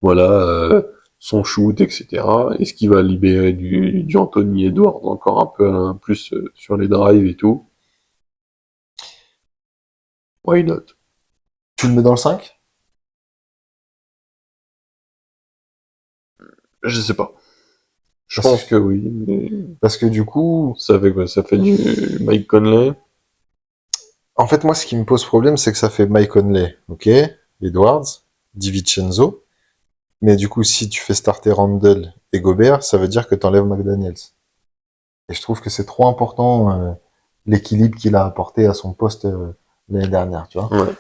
S4: voilà, son shoot, etc. Est-ce qu'il va libérer du Anthony Edwards encore un peu plus sur les drives et tout? Why not?
S3: tu le mets dans le 5?
S4: Je sais pas. Je
S3: Parce
S4: pense que oui, mais
S3: Parce que du coup,
S4: ça fait quoi? Ça fait du Mike Conley?
S3: en fait, moi, ce qui me pose problème, c'est que ça fait Mike Conley, ok, Edwards, DiVincenzo, mais du coup, si tu fais starter Randle et Gobert, ça veut dire que t'enlèves McDaniels. Et je trouve que c'est trop important l'équilibre qu'il a apporté à son poste l'année dernière, tu vois.
S4: Ouais.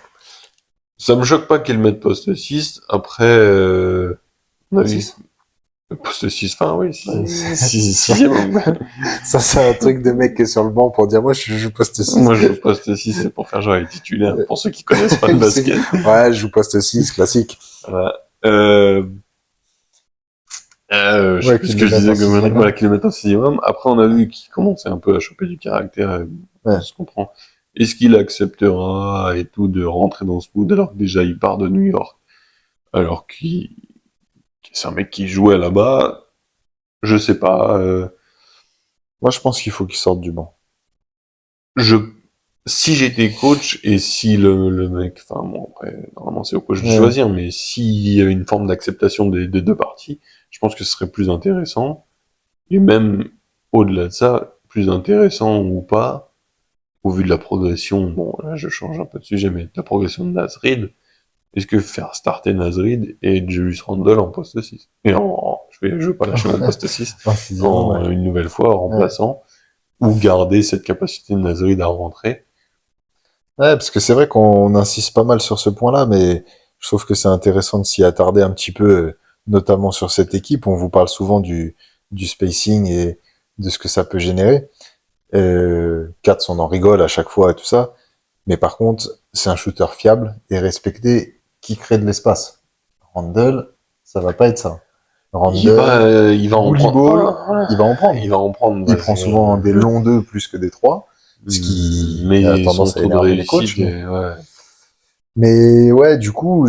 S4: Ça me choque pas qu'ils le mettent poste 6. Après, on a vu
S3: Six.
S4: poste 6, enfin oui,
S3: Ouais,
S4: 6e.
S3: Ça, c'est un truc de mec qui est sur le banc pour dire, moi, je joue poste 6.
S4: Moi, je joue poste 6, c'est pour faire genre les titulaires, pour ceux qui connaissent pas le basket.
S3: Ouais, je joue poste 6, classique.
S4: Voilà. Je sais
S3: Ouais,
S4: plus ce
S3: qu'il
S4: que
S3: le
S4: je
S3: mette
S4: disais
S3: en
S4: comme
S3: sixième.
S4: voilà, qu'il le mette en 6e. Après, on a vu qu'il commençait un peu à choper du caractère,
S3: Ouais.
S4: on se comprend. Est-ce qu'il acceptera et tout de rentrer dans ce mood alors que déjà il part de New York, alors qu'il c'est un mec qui jouait là-bas, je sais pas.
S3: Moi, je pense qu'il faut qu'il sorte du banc.
S4: Je Si j'étais coach et si le mec, enfin bon après normalement c'est au coach de
S3: Ouais.
S4: choisir, mais s'il y a une forme d'acceptation des deux parties, je pense que ce serait plus intéressant. Et même au-delà de ça, plus intéressant ou pas, au vu de la progression, bon là je change un peu de sujet, mais de la progression de Nasrid, est-ce que faire starter Nasrid et Julius Randle en poste 6 et je vais pas lâcher mon poste 6
S3: En sixième,
S4: en
S3: ouais.
S4: une nouvelle fois en remplaçant, ou garder cette capacité de Nasrid à rentrer.
S3: Ouais, parce que c'est vrai qu'on insiste pas mal sur ce point-là, mais je trouve que c'est intéressant de s'y attarder un petit peu, notamment sur cette équipe. On vous parle souvent du spacing et de ce que ça peut générer. Katz, on en rigole à chaque fois et tout ça. Mais par contre, c'est un shooter fiable et respecté qui crée de l'espace. Randle, ça va pas être ça. Randle,
S4: Il va en
S3: bully
S4: prendre.
S3: ball, il va en prendre.
S4: Il va en prendre.
S3: Il prend souvent des longs 2 plus que des 3, ce qui a
S4: Mais son
S3: tendance à
S4: taux de
S3: énerver les coachs.
S4: réussite, ouais.
S3: Mais ouais, du coup,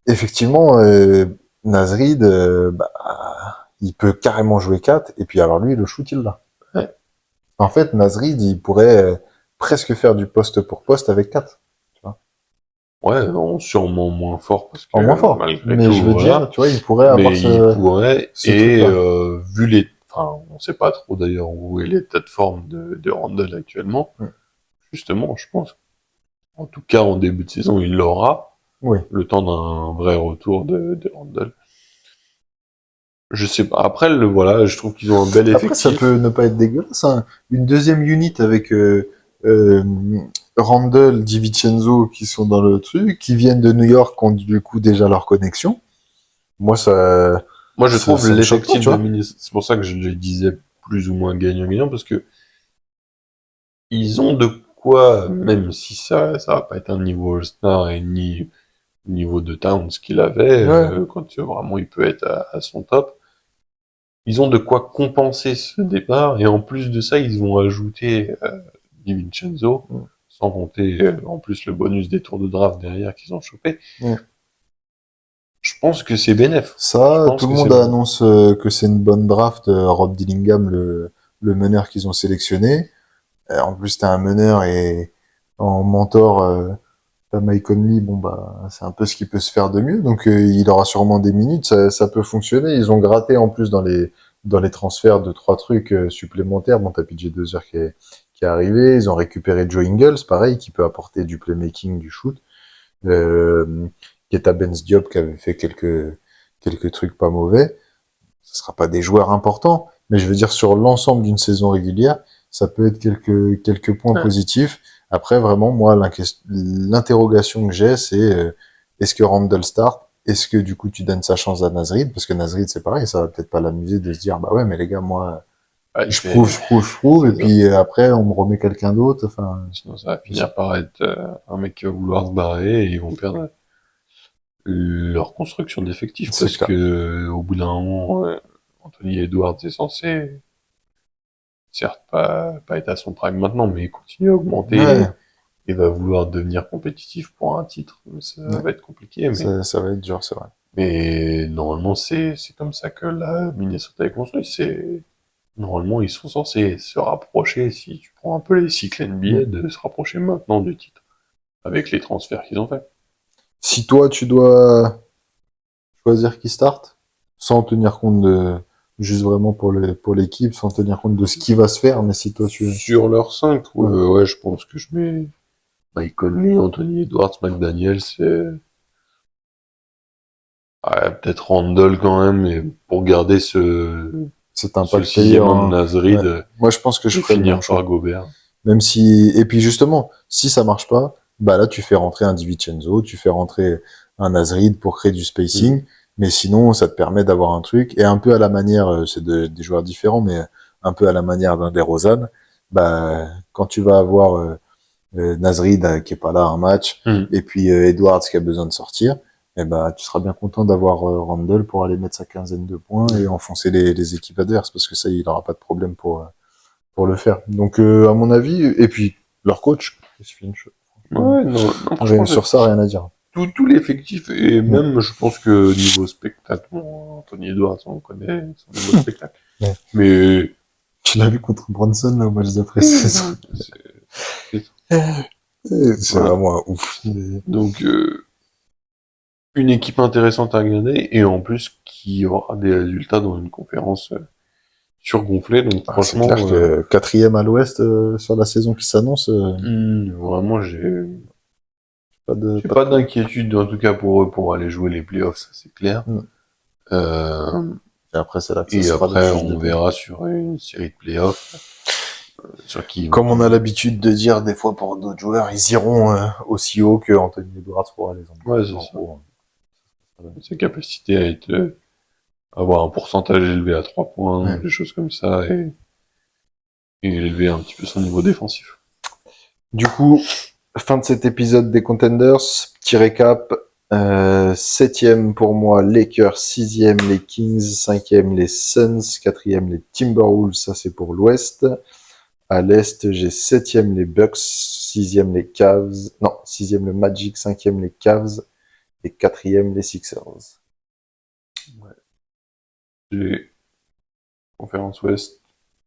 S3: effectivement, Nasrid, il peut carrément jouer 4, et puis alors lui, le shoot, il l'a.
S4: Ouais.
S3: En fait, Nasrid, il pourrait presque faire du poste pour poste avec 4. Tu vois.
S4: Ouais, sûrement moins fort parce que
S3: En moins fort.
S4: malgré
S3: Mais
S4: tout,
S3: je veux
S4: voilà.
S3: dire, tu vois, il pourrait avoir
S4: Mais il pourrait,
S3: ce
S4: et
S3: truc-là.
S4: vu les, enfin, on sait pas trop d'ailleurs où est l'état de forme de Randle actuellement.
S3: Mm.
S4: Justement, je pense, en tout cas en début de saison, il l'aura,
S3: Oui.
S4: le temps d'un vrai retour de Randle. Je sais pas. Après, voilà, je trouve qu'ils ont un bel
S3: Après, ça
S4: effectif.
S3: peut ne pas être dégueulasse, hein. Une deuxième unit avec euh, Randle, DiVincenzo qui sont dans le truc, qui viennent de New York, qui ont du coup déjà leur connexion. Moi,
S4: Moi, je trouve
S3: ça me choque pas,
S4: l'effectif
S3: tu
S4: de
S3: vois.
S4: Minnesota, c'est pour ça que je le disais plus ou moins gagnant-gagnant, parce que ils ont de quoi, même si ça va pas être un niveau All-Star et ni niveau de Towns qu'il avait,
S3: Ouais.
S4: quand vraiment il peut être à son top, ils ont de quoi compenser ce départ, et en plus de ça, ils vont ajouter DiVincenzo,
S3: Mm.
S4: sans compter en plus le bonus des tours de draft derrière qu'ils ont chopé.
S3: Mm.
S4: Je pense que c'est bénéf. Je
S3: Ça,
S4: pense
S3: tout le
S4: que
S3: monde
S4: c'est bénéf.
S3: annonce que c'est une bonne draft. Rob Dillingham, le meneur qu'ils ont sélectionné. En plus, t'as un meneur et en mentor, t'as Mike Conley. Bon, bah, c'est un peu ce qui peut se faire de mieux. Donc, il aura sûrement des minutes. Ça peut fonctionner. Ils ont gratté en plus dans les transferts de 3 trucs supplémentaires. Bon, t'as PJ Dozier qui est arrivé. Ils ont récupéré Joe Ingles, pareil, qui peut apporter du playmaking, du shoot. Keita Benz Diop qui avait fait quelques trucs pas mauvais. Ce sera pas des joueurs importants, mais je veux dire sur l'ensemble d'une saison régulière, ça peut être quelques points
S4: Ouais.
S3: positifs. Après, vraiment, moi, l'interrogation que j'ai, c'est est-ce que Randall start? Est-ce que du coup tu donnes sa chance à Nasrid? Parce que Nasrid, c'est pareil, ça va peut-être pas l'amuser de se dire bah ouais, mais les gars, moi,
S4: Ouais,
S3: je prouve, et
S4: c'est ça.
S3: puis après on me remet quelqu'un d'autre. Enfin,
S4: Sinon, ça va finir par être un mec qui va vouloir se barrer et ils vont perdre leur construction d'effectifs
S3: c'est
S4: parce
S3: clair.
S4: que au bout d'un moment, Anthony Edwards est censé, certes pas être à son prime maintenant, mais continuer à augmenter
S3: Ouais,
S4: et va vouloir devenir compétitif pour un titre. Ça
S3: ouais.
S4: va être compliqué,
S3: Ça va être dur, c'est vrai.
S4: mais normalement c'est comme ça que la Minnesota est construite. C'est normalement ils sont censés se rapprocher, si tu prends un peu les cycles NBA, de se rapprocher maintenant du titre avec les transferts qu'ils ont fait.
S3: Si toi, tu dois choisir qui start, sans tenir compte de, juste vraiment pour l'équipe, sans tenir compte de ce qui va se faire, mais si toi tu,
S4: Sur leurs 5, ouais, je pense que je mets Mike Conley, Anthony Edwards, McDaniel, c'est peut-être Randall quand même, mais pour garder
S3: cet
S4: ce
S3: impact player,
S4: sixième homme
S3: hein.
S4: Nasrid
S3: Ouais. Moi, je pense que je
S4: et
S3: ferais le même
S4: finir
S3: choix.
S4: par Gobert.
S3: Même si, et puis justement, si ça marche pas, bah là, tu fais rentrer un DiVincenzo, tu fais rentrer un Nasrid pour créer du spacing, mais sinon, ça te permet d'avoir un truc, et un peu à la manière, des joueurs différents, mais un peu à la manière d'un DeRozan, bah, quand tu vas avoir Nasrid qui est pas là un match, et puis Edwards qui a besoin de sortir, et bah, tu seras bien content d'avoir Randle pour aller mettre sa quinzaine de points et enfoncer les équipes adverses, parce que ça, il aura pas de problème pour le faire. Donc, à mon avis, et puis, leur coach, Chris Finch,
S4: Ouais, non, franchement,
S3: sur ça, rien à dire.
S4: tout l'effectif, et même, je pense que niveau spectacle, bon, Anthony Edwards, on connaît son niveau spectacle.
S3: Ouais.
S4: Mais,
S3: Tu l'as vu contre Brunson, là, au match d'après saison. C'est vraiment un ouf.
S4: Donc, une équipe intéressante à regarder, et en plus, qui aura des résultats dans une conférence surgonflée. Donc,
S3: C'est
S4: franchement,
S3: clair que 4e à l'ouest sur la saison qui s'annonce,
S4: vraiment, j'ai
S3: pas
S4: pas d'inquiétude, en tout cas pour eux, pour aller jouer les playoffs, ça c'est clair.
S3: Et après, c'est là que ça
S4: Et
S3: sera
S4: après,
S3: le juge
S4: on verra sur une série de playoffs, sur qui.
S3: Comme on a l'habitude de dire des fois pour d'autres joueurs, ils iront aussi haut que Anthony Edwards pourra les emmener.
S4: Ouais, c'est ça. Sa capacité à être, avoir un pourcentage élevé à 3 points, des choses comme ça, et élever un petit peu son niveau défensif.
S3: Du coup, fin de cet épisode des Contenders. Petit récap. 7e pour moi, Lakers. 6e, les Kings. 5e, les Suns. 4e, les Timberwolves. Ça, c'est pour l'ouest. À l'est, j'ai 7e, les Bucks. 6e, les Cavs. Non, 6e, le Magic. 5e, les Cavs. Et 4e, les Sixers.
S4: Ouais. J'ai Conférence Ouest,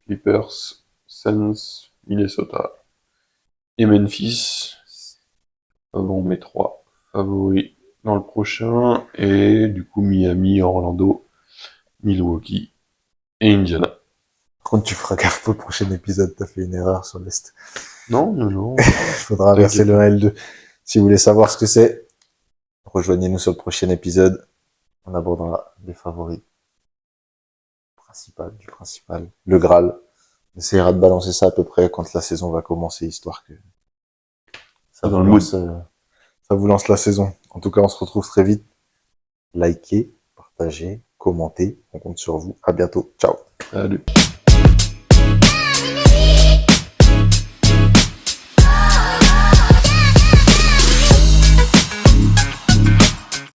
S4: Clippers, Suns, Minnesota et Memphis. Avant mes 3 favoris dans le prochain. Et du coup, Miami, Orlando, Milwaukee et Indiana.
S3: Par contre, tu feras gaffe pour le prochain épisode, t'as fait une erreur sur l'Est.
S4: Non.
S3: Il faudra inverser le 1 et le 2. Si vous voulez savoir ce que c'est, rejoignez-nous sur le prochain épisode. On abordera les favoris. Principal. Le Graal. On essaiera de balancer ça à peu près quand la saison va commencer, histoire que ça vous lance la saison. En tout cas, on se retrouve très vite. Likez, partagez, commentez. On compte sur vous. À bientôt. Ciao.
S4: Salut.